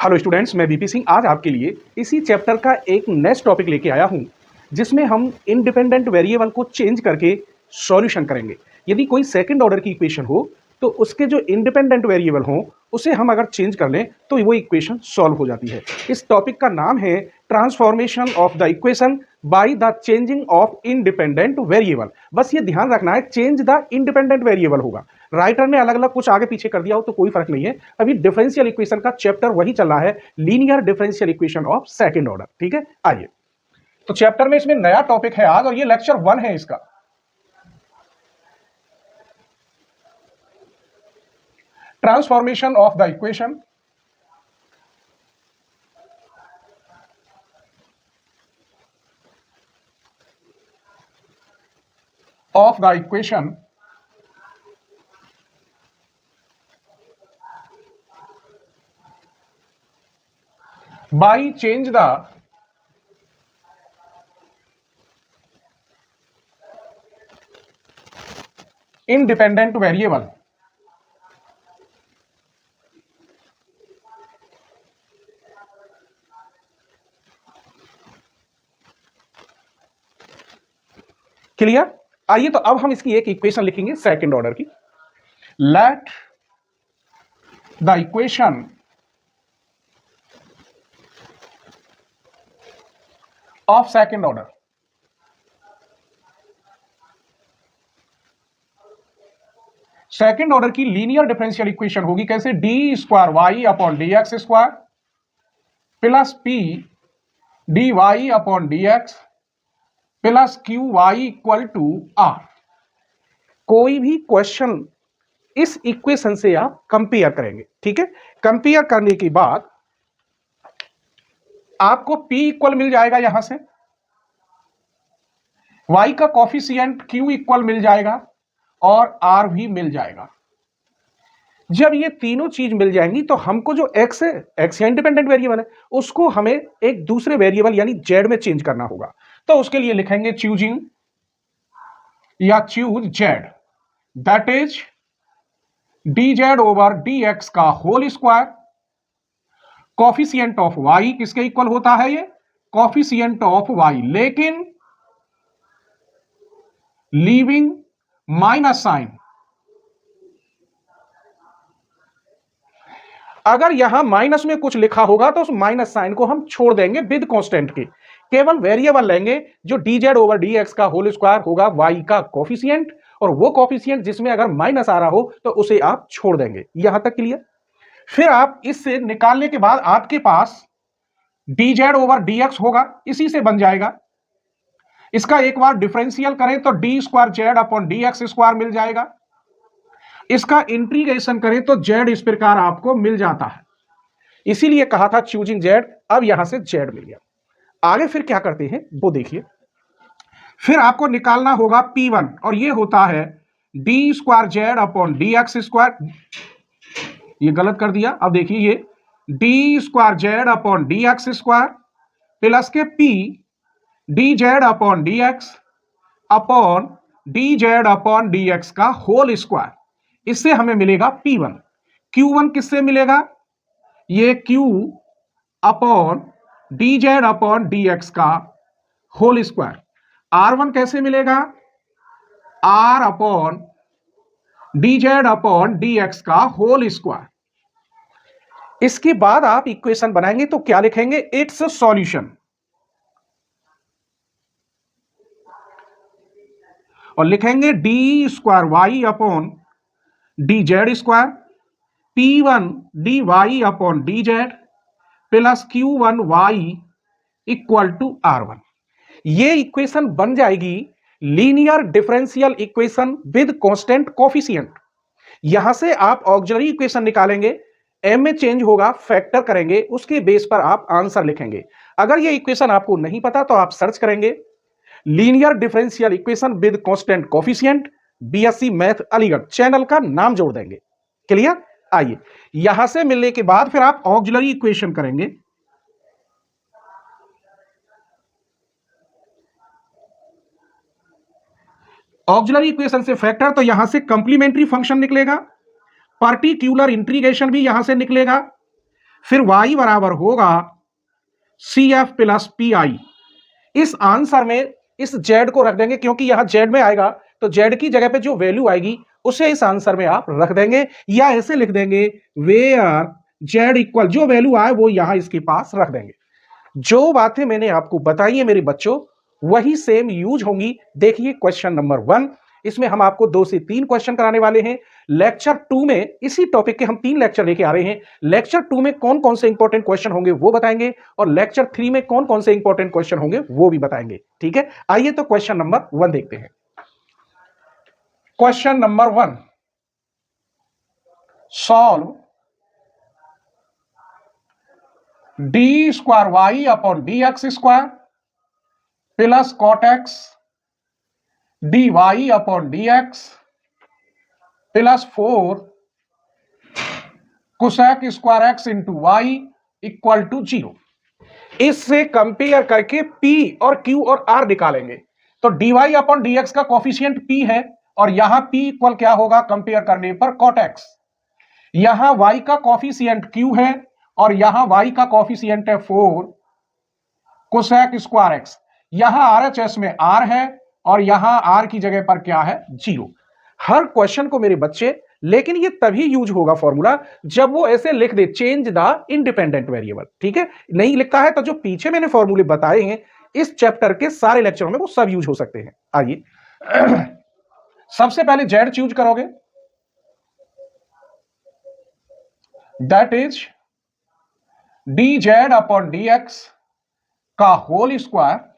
Hello students, मैं BP Singh आज आपके लिए इसी चैप्टर का एक नेक्स्ट टॉपिक लेके आया हूं जिसमें हम इंडिपेंडेंट वेरिएबल को चेंज करके सॉल्यूशन करेंगे। यदि कोई सेकंड ऑर्डर की इक्वेशन हो तो उसके जो इंडिपेंडेंट वेरिएबल हो उसे हम अगर चेंज कर लें तो वो इक्वेशन सॉल्व हो जाती है। इस टॉपिक का नाम है transformation of the equation by the changing of independent variable. बस ये ध्यान रखना है, चेंज द इंडिपेंडेंट वेरिएबल होगा। राइटर ने अलग अलग कुछ आगे पीछे कर दिया हो तो कोई फर्क नहीं है। अभी डिफरेंशियल इक्वेशन का चैप्टर वही चल रहा है, linear differential equation of second order. ठीक है, आइए तो चैप्टर में इसमें नया टॉपिक है आज और ये लेक्चर 1 है इसका। Transformation of the equation of the equation by change the independent variable clear. आइए तो अब हम इसकी एक इक्वेशन लिखेंगे सेकंड ऑर्डर की। Let the equation of second order second order की लीनियर डिफरेंशियल इक्वेशन होगी कैसे, d square y upon d x square plus p d y upon d x plus q y equal to r. कोई भी question इस equation से आप compare करेंगे। ठीक है, कंपेयर करने के बाद आपको P इक्वल मिल जाएगा, यहां से Y का कॉफिशिएंट Q इक्वल मिल जाएगा और R भी मिल जाएगा। जब ये तीनों चीज मिल जाएंगी तो हमको जो X है, X या इंडिपेंडेंट वेरिएबल है, उसको हमें एक दूसरे वेरिएबल यानी Z में चेंज करना होगा। तो उसके लिए लिखेंगे चूजिंग या choose Z, that is dz over dx का whole square. Coefficient of y किसके इक्वल होता है, ये कॉफिशिएंट ऑफ y, लेकिन लीविंग माइनस साइन। अगर यहां माइनस में कुछ लिखा होगा तो उस माइनस साइन को हम छोड़ देंगे विद कांस्टेंट के, केवल वेरिएबल लेंगे जो dz ओवर dx का होल स्क्वायर होगा y का कॉफिशिएंट, और वो कॉफिशिएंट जिसमें अगर माइनस आ रहा हो तो उसे आप छोड़ देंगे। यहां तक क्लियर। फिर आप इससे निकालने के बाद आपके पास dz ओवर dx होगा, इसी से बन जाएगा। इसका एक बार डिफरेंशियल करें तो d square z upon d x square मिल जाएगा। इसका इंटीग्रेशन करें तो जेड इस प्रकार आपको मिल जाता है। इसीलिए कहा था चूजिंग जेड, अब यहां से जेड मिल गया। आगे फिर क्या करते हैं वो देखिए। फिर आपको निकालना होगा P1 और ये होता है D square z upon d x square. ये गलत कर दिया, अब देखिए ये D square z upon d x square plus के P D Z upon d x upon d Z upon d x का होल स्क्वायर। इससे हमें मिलेगा P1। Q1 किससे मिलेगा, ये Q upon d Z upon d x का whole square. R1 कैसे मिलेगा, R upon d Z upon d x का होल स्क्वायर। इसके बाद आप इक्वेशन बनाएंगे तो क्या लिखेंगे, इट्स सॉल्यूशन, और लिखेंगे d square y upon d z square P1 d y upon d z plus Q1 y equal to R1। ये इक्वेशन बन जाएगी linear differential equation with constant coefficient. यहां से आप ऑक्सिलरी इक्वेशन निकालेंगे, m में चेंज होगा, फैक्टर करेंगे, उसके बेस पर आप आंसर लिखेंगे। अगर ये इक्वेशन आपको नहीं पता तो आप सर्च करेंगे linear differential equation with constant coefficient, BSc math Aligarh, channel का नाम जोड़ देंगे। क्लियर। आइए यहां से मिलने के बाद फिर आप ऑक्सिलरी इक्वेशन करेंगे। ऑक्सिलरी इक्वेशन से फैक्टर, तो यहां से कंप्लीमेंट्री फंक्शन निकलेगा, पार्टिक्यूलर इंटीग्रेशन भी यहां से निकलेगा, फिर y बराबर होगा CF प्लस PI। इस आंसर में इस z को रख देंगे, क्योंकि यहां z में आएगा तो z की जगह पे जो वैल्यू आएगी उसे इस आंसर में आप रख देंगे, या ऐसे लिख देंगे वेयर z इक्वल, जो वैल्यू आए वो यहां इसके पास रख देंगे। जो बातें मैंने आपको बताई है मेरे बच्चों, वही सेम यूज होंगी। देखिए क्वेश्चन नंबर 1, इसमें हम आपको 2 से 3 क्वेश्चन कराने वाले हैं। लेक्चर 2 में इसी टॉपिक के हम 3 लेक्चर लेके आ रहे हैं। लेक्चर 2 में कौन कौन से इंपॉर्टेंट क्वेश्चन होंगे वो बताएंगे, और लेक्चर 3 में कौन कौन से इंपॉर्टेंट क्वेश्चन होंगे वो भी बताएंगे। ठीक है, आइए तो क्वेश्चन नंबर 1 देखते हैं। Question number 1, solve d square y upon d x square plus cot x d y upon d x plus 4 cosec square x into y equal to 0। इससे कंपेयर करके P और Q और R निकालेंगे। तो dy upon dx का coefficient P है, और यहां P इक्वल क्या होगा कंपेयर करने पर cot x। यहां y का कोफिशिएंट Q है, और यहां y का कोफिशिएंट है 4 कोसेक स्क्वायर x। यहां RHS में R है, और यहां R की जगह पर क्या है 0। हर क्वेश्चन को मेरे बच्चे, लेकिन ये तभी यूज होगा फॉर्मूला जब वो ऐसे लिख दे चेंज द इंडिपेंडेंट वेरिएबल। ठीक है, नहीं लिखता है तो जो पीछे मैंने फॉर्मूले बताए हैं इस चैप्टर के सारे लेक्चरों में वो सब यूज हो सकते हैं। आइए सबसे पहले z चूज करोगे, that is dz upon dx का होल स्क्वायर।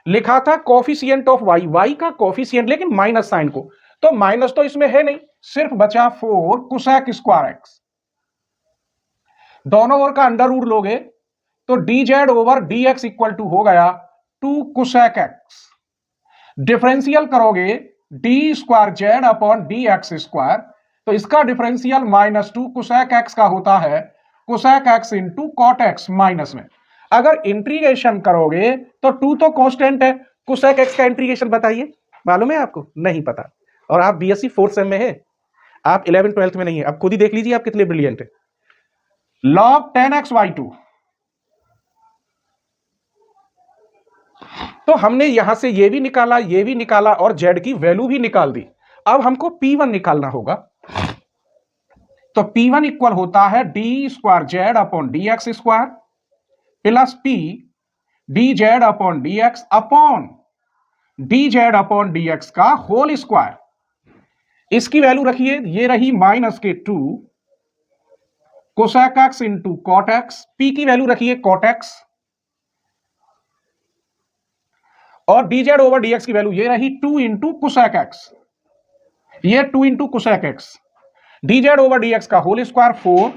लिखा था कोफिशिएंट ऑफ y का कोफिशिएंट, लेकिन माइनस साइन को, तो माइनस तो इसमें है नहीं, सिर्फ बचा 4 कोसेक स्क्वायर x। दोनों ओर का अंडर रूट लोगे तो dz over dx equal to हो गया 2 कोसेक x। डिफरेंशियल करोगे d square z upon dx square, तो इसका डिफरेंशियल -2 कोसेक x का होता है cosec x into cot x minus में। अगर इंटीग्रेशन करोगे तो 2 तो कांस्टेंट है, कोसेक x का इंटीग्रेशन बताइए, मालूम है आपको? नहीं पता, और आप बीएससी 4th सेम में है, आप 11th 12th में नहीं है। अब खुद ही देख लीजिए आप कितने ब्रिलियंट है। लॉग 10x/2, तो हमने यहां से ये भी निकाला, ये भी निकाला, और z की वैल्यू भी निकाल दी। अब हमको P1 निकालना होगा, तो P1 इक्वल होता है d square z upon dx square plus P dz upon dx upon dz upon dx का होल स्क्वायर। इसकी वैल्यू रखिए, ये रही -2 cosec x into cot x। P की वैल्यू रखिए कॉट x, और dz ओवर dx की वैल्यू ये रही 2 इंटू कोसेक x, ये 2 into cosec x। dz over dx का whole square 4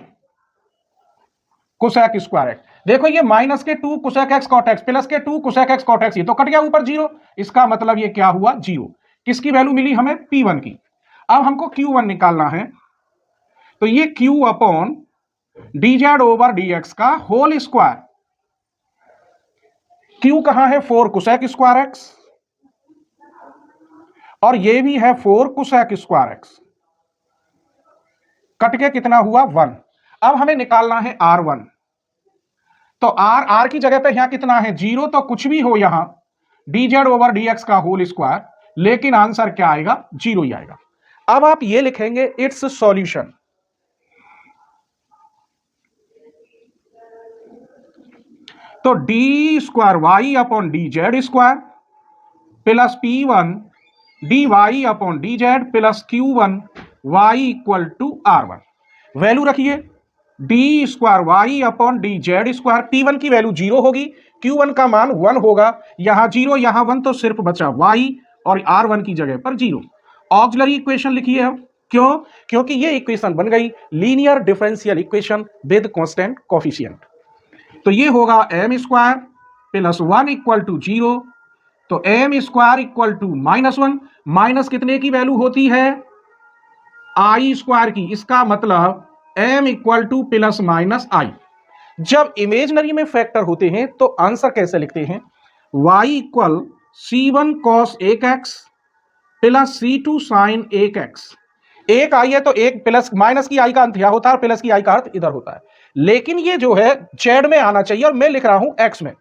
cosec square x। देखो ये -2 cosec x cot x plus के 2 कोसेक x कॉट x, ये तो कट गया ऊपर 0, इसका मतलब ये क्या हुआ 0। किसकी वैल्यू मिली हमें? P1 की। अब हमको Q1 निकालना है, तो ये Q upon dz over dx का होल स्क्वायर। Q कहां है? 4 कोसेक स्क्वायर x, और ये भी है 4 कोसेक स्क्वायर x। कट के कितना हुआ 1। अब हमें निकालना है R1, तो R की जगह पे यहां कितना है 0, तो कुछ भी हो यहां dz ओवर dx का होल स्क्वायर, लेकिन आंसर क्या आएगा 0 ही आएगा। अब आप ये लिखेंगे इट्स सॉल्यूशन। तो d square y upon dz square plus P1 dy upon dz plus Q1 y equal to R1। Value रखिए d square y upon dz square. P1 की वैल्यू 0 होगी, Q1 का मान 1 होगा, यहां 0 यहां 1, तो सिर्फ बचा y, और R1 की जगह पर 0। ऑक्सिलरी इक्वेशन लिखिए हम, क्यों? क्योंकि ये इक्वेशन बन गई linear differential equation with constant coefficient. तो ये होगा m square plus 1 equal to 0, तो m square equal to -1। Minus कितने की वैल्यू होती है? i स्क्वायर की। इसका मतलब m equal two plus minus i। जब इमेजनरी में फैक्टर होते हैं तो आंसर कैसे लिखते हैं? y equal c1 cos 1x plus c2 sin 1x। एक आई है तो एक प्लस माइनस की आई का अंत यहां होता है और प्लस की आई का अर्थ इधर होता है, लेकिन ये जो है जेड में आना चाहिए और मैं लिख रहा हूं एक्स में।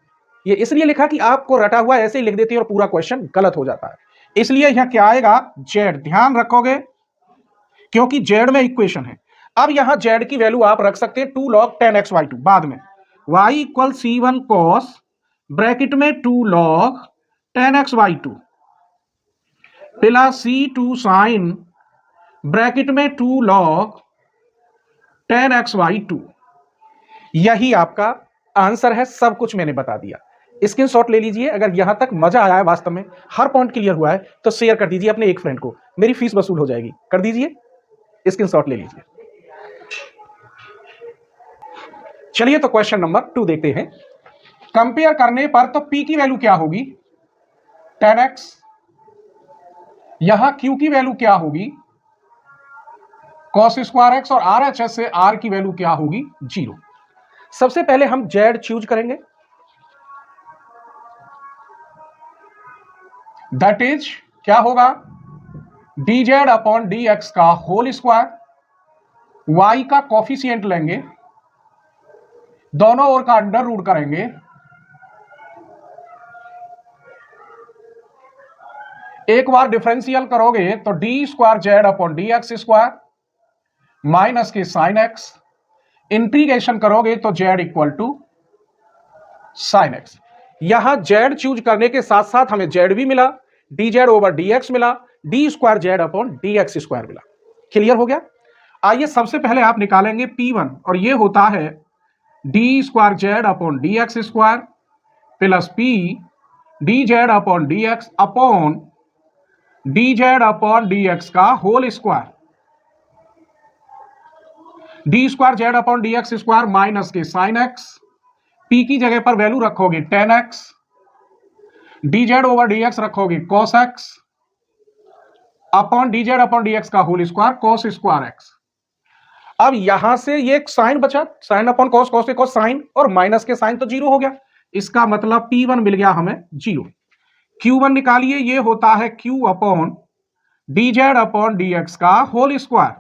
ये इसलिए लिखा कि आपको रटा हुआ ऐसे ही लिख देती है और पूरा क्वेश्चन गलत हो जाता है, इसलिए यहां क्या आएगा जेड, ध्यान रखोगे क्योंकि जेड में इक्वेशन है। अब यहां जेड की वैल्यू आप रख सकते हैं 2 log 10x/2 बाद में, y equal C1 cos bracket में 2 log 10x/2 plus C2 sin bracket में 2 log 10x/2। यही आपका आंसर है, सब कुछ मैंने बता दिया। स्क्रीनशॉट ले लीजिए। अगर यहां तक मजा आया है, वास्तव में हर पॉइंट क्लियर हुआ है, तो शेयर कर दीजिए अपने एक फ्रेंड को, मेरी फीस वसूल हो जाएगी। कर दीजिए, स्क्रीनशॉट ले लीजिए। चलिए तो क्वेश्चन नंबर 2 देखते हैं। कंपेयर करने पर तो P की वैल्यू क्या होगी 10x, यहां Q की वैल्यू क्या होगी cos²x और RHS से R की वैल्यू क्या होगी 0। सबसे पहले हम Z चूज करेंगे, दैट इज क्या होगा dz/dx का होल स्क्वायर, y का कॉफिशिएंट लेंगे, दोनों ओर का अंडर रूट करेंगे, एक बार डिफरेंशियल करोगे तो d²z/dx² माइनस के साइन x, इंटीग्रेशन करोगे तो z equal to sine x। यहां z चूज करने के साथ साथ हमें z भी मिला, dz/dx मिला, d²z/dx² मिला। क्लियर हो गया। आइए सबसे पहले आप निकालेंगे P1 और ये होता है d²z/dx² plus P dz/dx upon dz/dx का होल स्क्वायर, d²z/dx² माइनस के साइन x, P की जगह पर वैल्यू रखोगे 10x, dz/dx रखोगे cos x अपॉन dz/dx का होल स्क्वायर cos² x। अब यहां से ये एक साइन बचा, साइन अपॉन कॉस, कॉस से कॉस साइन, और माइनस के साइन तो 0 हो गया, इसका मतलब P1 मिल गया हमें 0। Q1 निकालिए, ये होता है Q अपॉन dz/dx का whole square,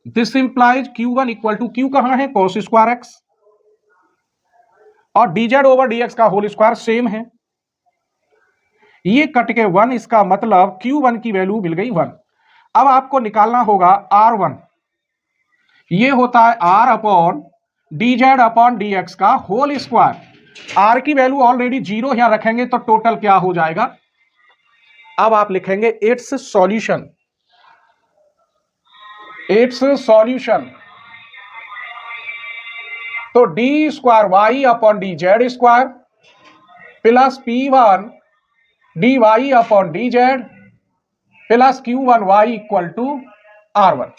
this implies Q1 equal to Q कहां है cos² x और dz/dx का होल स्क्वायर सेम है, ये कट के 1, इसका मतलब Q1 की वैल्यू मिल गई 1। अब आपको निकालना होगा R1, ये होता है R अपॉन dz/dx का होल स्क्वायर, R की वैल्यू ऑलरेडी 0 यहां रखेंगे तो टोटल क्या हो जाएगा। अब आप लिखेंगे इट्स सॉल्यूशन, तो d² upon dz² plus P1 dy/dz plus Q1y equal to R1,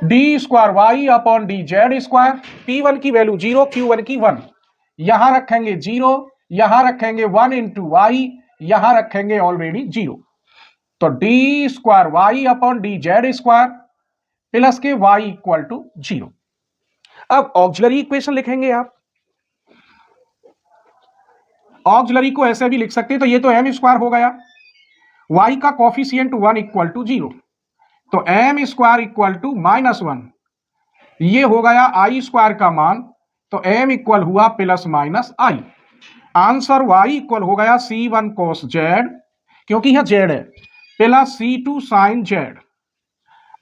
d² upon dz², P1 की वैल्यू 0, Q1 की 1, यहां रखेंगे 0, यहां रखेंगे 1 इंटू y, यहां रखेंगे ऑलरेडी 0, तो d² अपॉन dz² प्लस के y इक्वल टू 0। अब ऑक्सिलरी इक्वेशन लिखेंगे आप, ऑक्सिलरी को ऐसे भी लिख सकते हैं, तो ये तो m² हो गया, y का कॉफिशिएंट 1 इक्वल टू 0, तो m² इक्वल टू -1, ये हो गया i² का मान, तो m इक्वल हुआ plus minus i। Answer y equal हो गया C1 cos z, क्योंकि यहां z है, प्लस C2 sin z।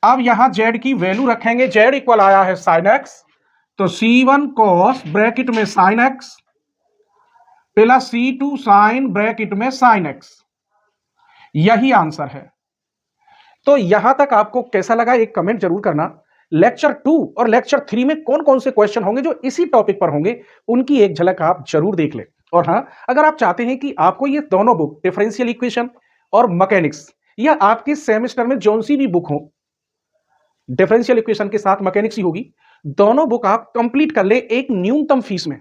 अब यहां z की वैल्यू रखेंगे, z इक्वल आया है sin x, तो C1 cos ब्रैकेट में sin x plus C2 sin bracket में sin x, यही आंसर है। तो यहां तक आपको कैसा लगा, एक कमेंट जरूर करना। लेक्चर 2 और लेक्चर 3 में कौन कौन से क्वेश्चन होंगे जो इसी टॉपिक पर होंगे, उनकी एक झलक आप जरूर देख लें। और हां, अगर आप चाहते हैं कि आपको ये दोनों बुक डिफरेंशियल इक्वेशन और मैकेनिक्स, या आपके सेमेस्टर में जौन सी भी बुक हो, डिफरेंशियल इक्वेशन के साथ मैकेनिक्स ही होगी, दोनों बुक आप कंप्लीट कर ले एक न्यूनतम फीस में,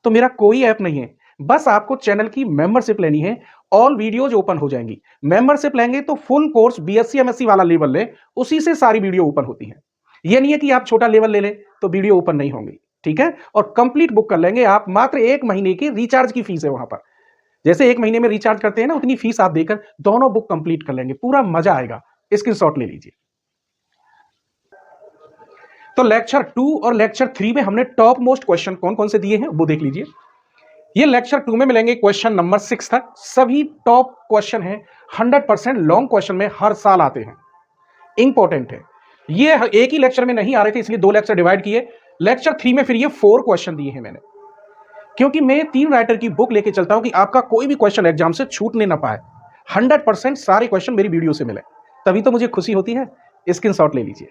तो मेरा कोई ऐप नहीं है, बस आपको चैनल की मेंबरशिप लेनी है, ऑल वीडियोज ओपन हो जाएंगी। मेंबरशिप लेंगे तो फुल कोर्स बीएससी एमएससी वाला लेवल ले, उसी से सारी वीडियो ओपन होती है। ये नहीं है कि आप छोटा लेवल ले लें तो वीडियो ओपन नहीं होंगी, ठीक है। और कंप्लीट बुक कर लेंगे आप, मात्र 1 महीने की रिचार्ज की फीस है वहां पर, जैसे 1 महीने में रिचार्ज करते हैं ना, उतनी फीस आप देकर दोनों बुक कंप्लीट कर लेंगे, पूरा मजा आएगा। स्क्रीनशॉट ले लीजिए। तो लेक्चर 2 और लेक्चर 3 में हमने टॉप मोस्ट क्वेश्चन कौन कौन से दिए हैं वो देख लीजिए। ये लेक्चर 2 में मिलेंगे क्वेश्चन नंबर 6 तक, सभी टॉप क्वेश्चन हैं, 100% लॉन्ग क्वेश्चन में हर साल आते हैं, इंपॉर्टेंट है। ये एक ही लेक्चर में नहीं आ रहे थे इसलिए 2 लेक्चर डिवाइड किए। लेक्चर 3 में फिर ये 4 क्वेश्चन दिए हैं मैंने, क्योंकि मैं 3 राइटर की बुक लेके चलता हूं कि आपका कोई भी क्वेश्चन एग्जाम से छूटने ना पाए, 100% सारे क्वेश्चन मेरी वीडियो से मिले, तभी तो मुझे खुशी होती है। स्क्रीनशॉट ले लीजिए।